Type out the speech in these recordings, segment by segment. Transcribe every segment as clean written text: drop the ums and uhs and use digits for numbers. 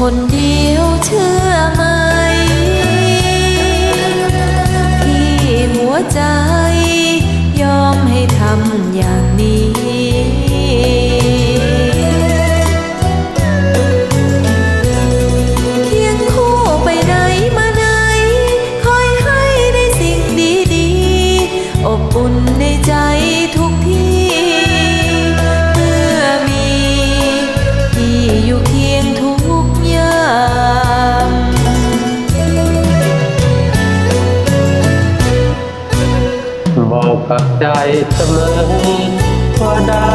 คนเดียวเชื่อไหมที่หัวใจยอมให้ทำอย่างนี้เคียงคู่ไปไหนมาไหนคอยให้ได้สิ่งดีๆอบอุ่นในใจทุกที่เมื่อมีที่อยู่เคียงทุกยามบอกกับใจเสมอว่าได้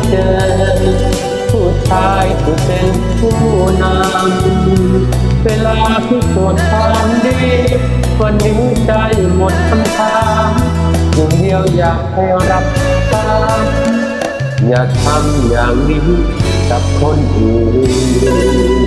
เจอผู้ชายที่เป็นผู้นำเวลาที่ตรวจความดีวันนี้ใจหมดคำถามอย่างเดียวอยากให้รับตาอย่าทำอย่างนี้กับคนอื่น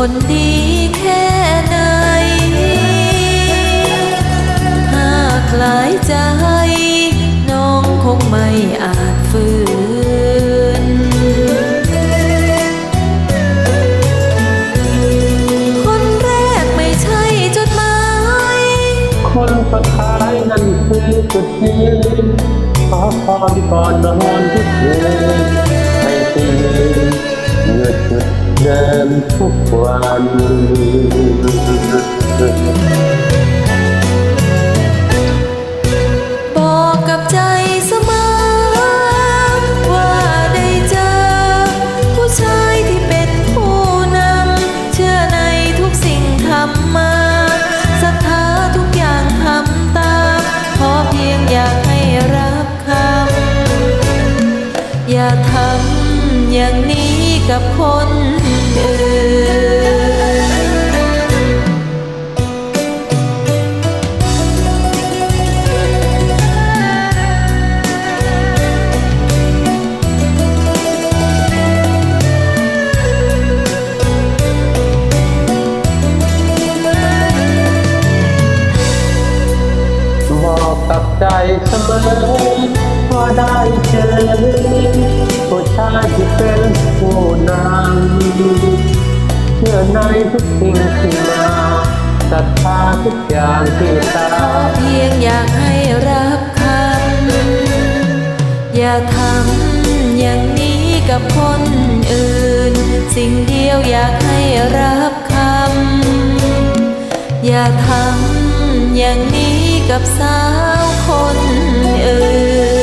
คนดีแค่ไหนหากหลายใจน้องคงไม่อาจฝืนคนแรกไม่ใช่จุดหมายคนสุดท้ายนั่นคือจุดยืนขอพรก่อนนอนทุกคืนให้ตื่นเมื่อจุดเดิมทุกวันบอกกับใจเสมอว่าได้เจอผู้ชายที่เป็นผู้นำเชื่อในทุกสิ่งทำมาศรัทธาทุกอย่างทำตามขอเพียงอยากให้รับคำอย่าทำอย่างนี้กับคนอื่นบอกกับใจเสมอว่าได้เจอผู้ชายที่เป็นผู้นำเชื่อในทุกสิ่งที่มาศรัทธาทุกอย่างที่ตาขอเพียงอยากให้รับคำอย่าทำอย่างนี้กับคนอื่นสิ่งเดียวอยากให้รับคำอย่าทำอย่างนี้กับสาวคนอื่น